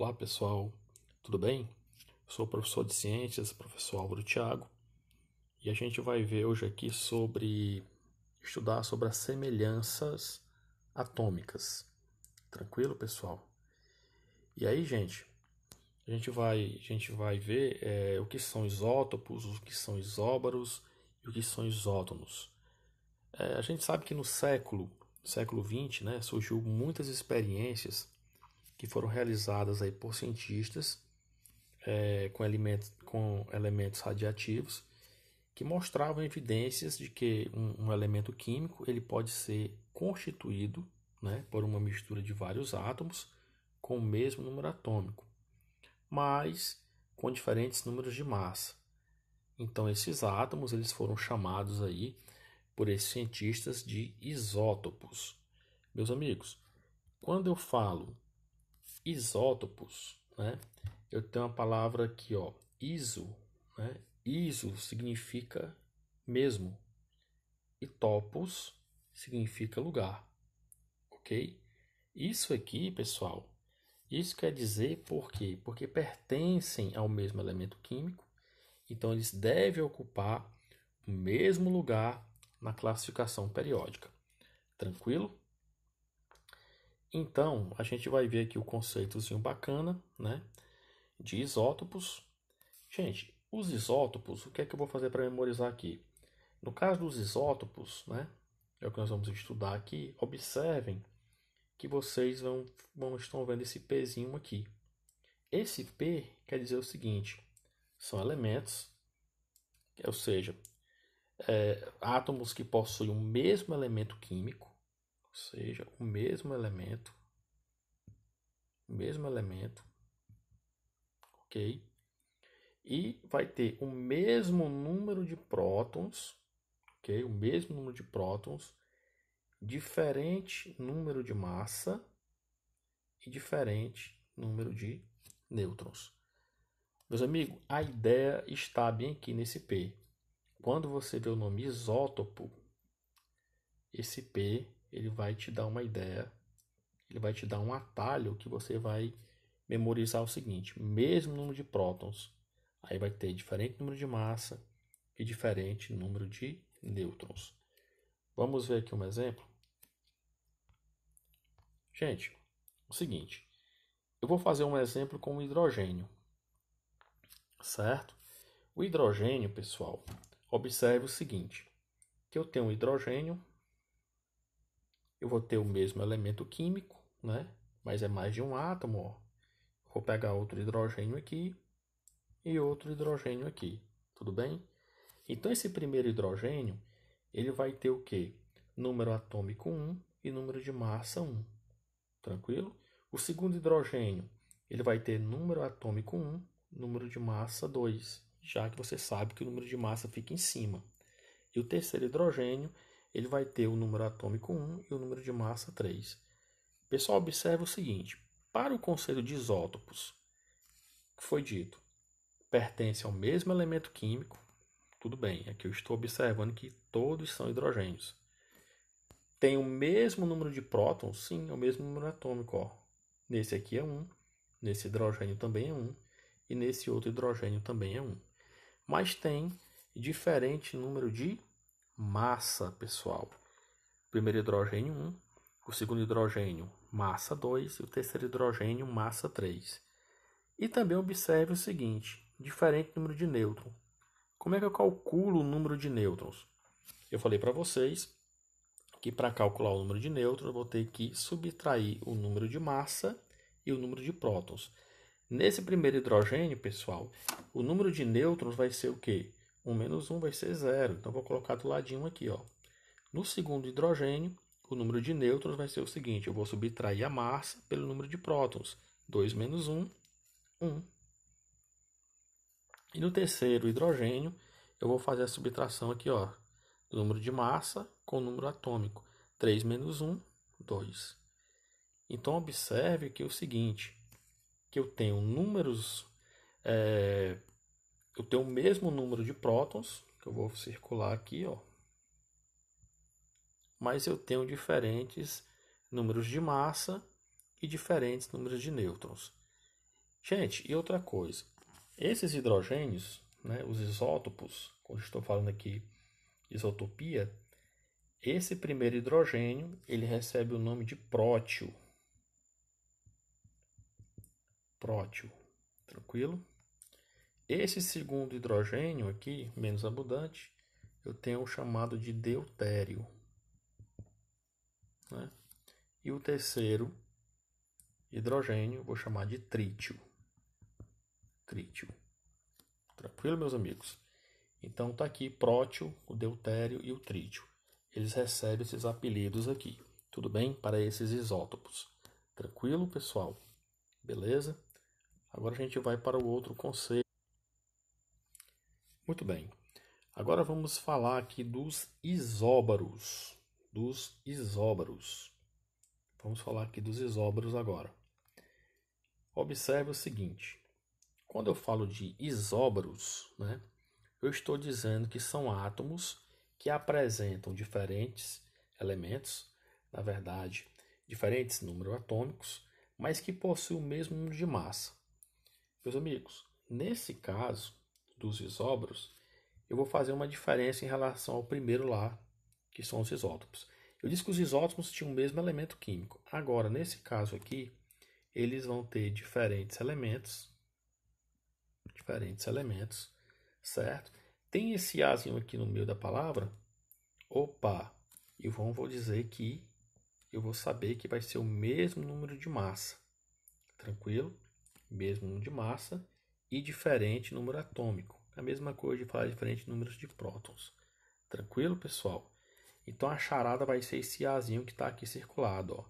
Olá pessoal, tudo bem? Eu sou o professor de ciências, professor Álvaro Thiago, e a gente vai ver hoje aqui estudar sobre as semelhanças atômicas. Tranquilo, pessoal? E aí, gente, a gente vai ver o que são isótopos, o que são isóbaros e o que são isótonos. A gente sabe que no século XX, né, surgiu muitas experiências que foram realizadas aí por cientistas com elementos radiativos que mostravam evidências de que um elemento químico ele pode ser constituído, né, por uma mistura de vários átomos com o mesmo número atômico, mas com diferentes números de massa. Então esses átomos eles foram chamados aí por esses cientistas de isótopos. Meus amigos, quando eu falo isótopos, né, eu tenho uma palavra aqui, ó, iso, né? Iso significa mesmo e topos significa lugar, ok? Isso aqui, pessoal, isso quer dizer por quê? Porque pertencem ao mesmo elemento químico, então eles devem ocupar o mesmo lugar na classificação periódica. Tranquilo? Então, a gente vai ver aqui o conceitozinho bacana, né, de isótopos. Gente, os isótopos, o que é que eu vou fazer para memorizar aqui? No caso dos isótopos, né, é o que nós vamos estudar aqui, observem que vocês estão vendo esse Pzinho aqui. Esse P quer dizer o seguinte, são elementos, ou seja, átomos que possuem o mesmo elemento químico, ou seja, o mesmo elemento, ok? E vai ter o mesmo número de prótons, ok? O mesmo número de prótons, diferente número de massa e diferente número de nêutrons. Meus amigos, a ideia está bem aqui nesse P. Quando você vê o nome isótopo, esse P ele vai te dar uma ideia, ele vai te dar um atalho que você vai memorizar o seguinte: mesmo número de prótons, aí vai ter diferente número de massa e diferente número de nêutrons. Vamos ver aqui um exemplo? Gente, o seguinte, eu vou fazer um exemplo com o hidrogênio, certo? O hidrogênio, pessoal, observe o seguinte, que eu tenho um hidrogênio, eu vou ter o mesmo elemento químico, né? Mas é mais de um átomo, ó. Vou pegar outro hidrogênio aqui e outro hidrogênio aqui, tudo bem? Então esse primeiro hidrogênio, ele vai ter o quê? Número atômico 1 e número de massa 1, tranquilo? O segundo hidrogênio, ele vai ter número atômico 1, número de massa 2, já que você sabe que o número de massa fica em cima. E o terceiro hidrogênio, ele vai ter o número atômico 1 e o número de massa 3. Pessoal, observe o seguinte, para o conceito de isótopos, que foi dito, pertence ao mesmo elemento químico, tudo bem, aqui eu estou observando que todos são hidrogênios. Tem o mesmo número de prótons? Sim, é o mesmo número atômico, ó. Nesse aqui é 1, nesse hidrogênio também é 1, e nesse outro hidrogênio também é 1. Mas tem diferente número de massa, pessoal. O primeiro hidrogênio 1, o segundo hidrogênio massa 2 e o terceiro hidrogênio massa 3. E também observe o seguinte, diferente número de nêutrons. Como é que eu calculo o número de nêutrons? Eu falei para vocês que para calcular o número de nêutrons eu vou ter que subtrair o número de massa e o número de prótons. Nesse primeiro hidrogênio, pessoal, o número de nêutrons vai ser o quê? 1 menos 1 vai ser 0. Então, vou colocar do ladinho aqui, ó. No segundo hidrogênio, o número de nêutrons vai ser o seguinte. Eu vou subtrair a massa pelo número de prótons. 2 menos 1, 1. E no terceiro hidrogênio, eu vou fazer a subtração aqui, ó, do número de massa com o número atômico. 3 menos 1, 2. Então, observe que é o seguinte, que eu tenho números, eu tenho o mesmo número de prótons, que eu vou circular aqui, ó, mas eu tenho diferentes números de massa e diferentes números de nêutrons. Gente, e outra coisa. Esses hidrogênios, né, os isótopos, quando estou falando aqui isotopia, esse primeiro hidrogênio, ele recebe o nome de prótio. Prótio, tranquilo? Esse segundo hidrogênio aqui, menos abundante, eu tenho o chamado de deutério, né? E o terceiro hidrogênio, vou chamar de trítio. Trítio. Tranquilo, meus amigos? Então tá aqui prótio, o deutério e o trítio. Eles recebem esses apelidos aqui. Tudo bem? Para esses isótopos. Tranquilo, pessoal? Beleza? Agora a gente vai para o outro conceito. Muito bem. Agora vamos falar aqui dos isóbaros. Dos isóbaros. Vamos falar aqui dos isóbaros agora. Observe o seguinte. Quando eu falo de isóbaros, né, eu estou dizendo que são átomos que apresentam diferentes elementos, na verdade, diferentes números atômicos, mas que possuem o mesmo número de massa. Meus amigos, nesse caso dos isóbaros, eu vou fazer uma diferença em relação ao primeiro lá, que são os isótopos. Eu disse que os isótopos tinham o mesmo elemento químico. Agora, nesse caso aqui, eles vão ter diferentes elementos, certo? Tem esse azinho aqui no meio da palavra. Opa, vou dizer que eu vou saber que vai ser o mesmo número de massa. Tranquilo? Mesmo número de massa e diferente número atômico. A mesma coisa de falar diferente números de prótons. Tranquilo, pessoal? Então a charada vai ser esse azinho que está aqui circulado.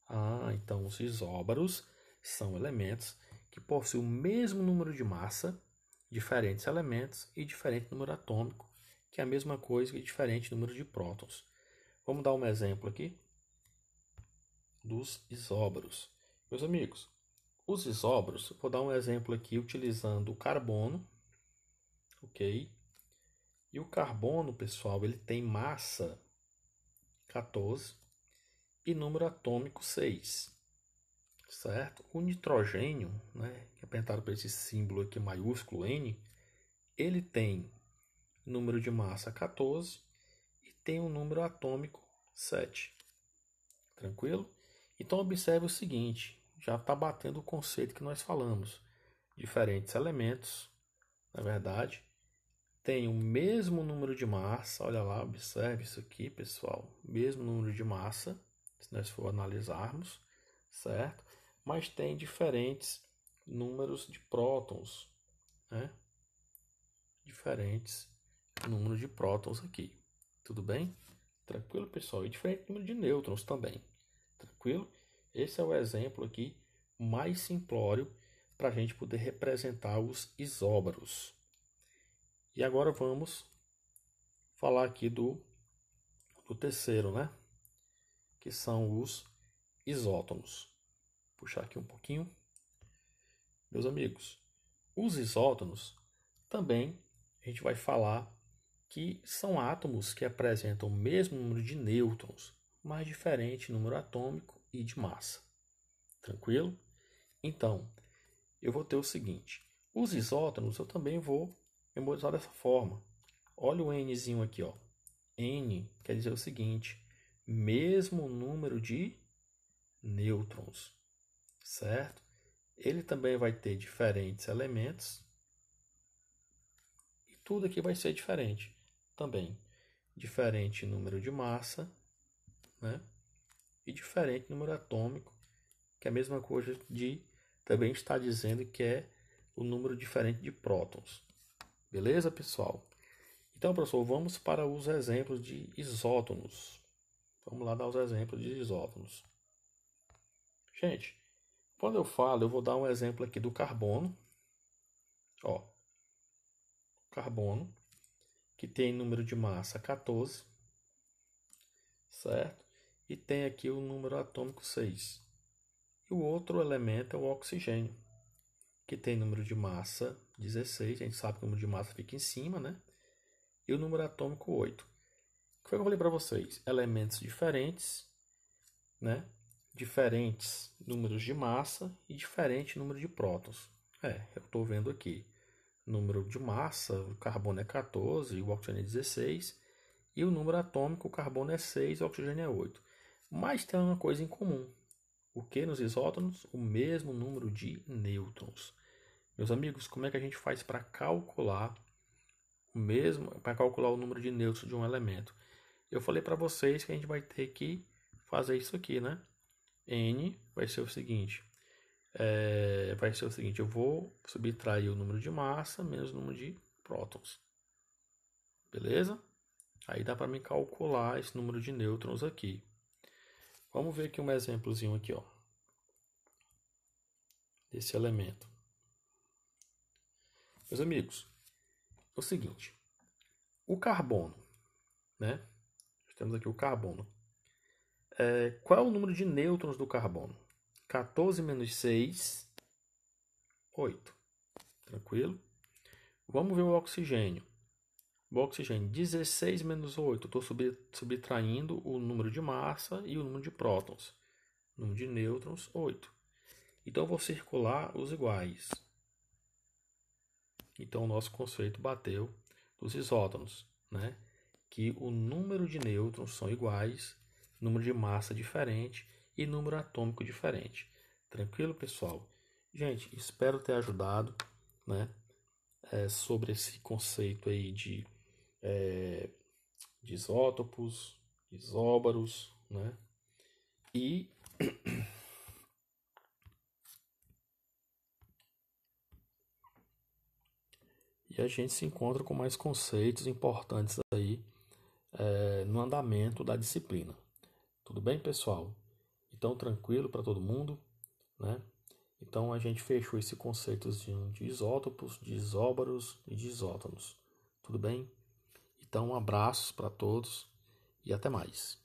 Ó. Então os isóbaros são elementos que possuem o mesmo número de massa, diferentes elementos e diferente número atômico, que é a mesma coisa que diferente número de prótons. Vamos dar um exemplo aqui dos isóbaros. Meus amigos, os isóbaros, vou dar um exemplo aqui utilizando o carbono, ok? E o carbono, pessoal, ele tem massa 14 e número atômico 6, certo? O nitrogênio, né, que é apresentado por esse símbolo aqui maiúsculo N, ele tem número de massa 14 e tem um número atômico 7. Tranquilo? Então observe o seguinte, já está batendo o conceito que nós falamos. Diferentes elementos, na verdade, têm o mesmo número de massa. Olha lá, observe isso aqui, pessoal. Mesmo número de massa, se nós for analisarmos, certo? Mas tem diferentes números de prótons, né? Diferentes números de prótons aqui. Tudo bem? Tranquilo, pessoal? E diferente número de nêutrons também. Tranquilo? Esse é o exemplo aqui mais simplório para a gente poder representar os isóbaros. E agora vamos falar aqui do terceiro, né? Que são os isótonos. Vou puxar aqui um pouquinho. Meus amigos, os isótonos também a gente vai falar que são átomos que apresentam o mesmo número de nêutrons, mas diferente número atômico e de massa. Tranquilo? Então, eu vou ter o seguinte. Os isótonos eu também vou memorizar dessa forma. Olha o Nzinho aqui, ó. N quer dizer o seguinte, mesmo número de nêutrons, certo? Ele também vai ter diferentes elementos e tudo aqui vai ser diferente também. Diferente número de massa, né? E diferente número atômico, que é a mesma coisa de também está dizendo que é o número diferente de prótons. Beleza, pessoal? Então, professor, vamos para os exemplos de isótonos. Vamos lá dar os exemplos de isótonos. Gente, quando eu falo, eu vou dar um exemplo aqui do carbono. Ó, carbono, que tem número de massa 14, certo? E tem aqui o número atômico 6. E o outro elemento é o oxigênio, que tem número de massa 16. A gente sabe que o número de massa fica em cima, né? E o número atômico 8. O que foi que eu falei para vocês? Elementos diferentes, né? Diferentes números de massa e diferente número de prótons. Eu estou vendo aqui. Número de massa, o carbono é 14, o oxigênio é 16. E o número atômico, o carbono é 6, o oxigênio é 8. Mas tem uma coisa em comum. O que nos isótopos? O mesmo número de nêutrons. Meus amigos, como é que a gente faz para calcular o número de nêutrons de um elemento? Eu falei para vocês que a gente vai ter que fazer isso aqui, né? N vai ser o seguinte. Eu vou subtrair o número de massa menos o número de prótons. Beleza? Aí dá para me calcular esse número de nêutrons aqui. Vamos ver aqui um exemplozinho aqui, ó, desse elemento. Meus amigos, é o seguinte. O carbono, né? Temos aqui o carbono. Qual é o número de nêutrons do carbono? 14 menos 6, 8. Tranquilo? Vamos ver o oxigênio. O oxigênio, 16 menos 8. Estou subtraindo o número de massa e o número de prótons. O número de nêutrons, 8. Então, eu vou circular os iguais. Então, o nosso conceito bateu dos isótopos, né? Que o número de nêutrons são iguais, número de massa diferente e número atômico diferente. Tranquilo, pessoal? Gente, espero ter ajudado, né? Sobre esse conceito aí de isótopos, isóbaros, né? E a gente se encontra com mais conceitos importantes aí no andamento da disciplina. Tudo bem, pessoal? Então, tranquilo para todo mundo, né? Então, a gente fechou esse conceito de isótopos, de isóbaros e de isótonos. Tudo bem? Então, um abraço para todos e até mais.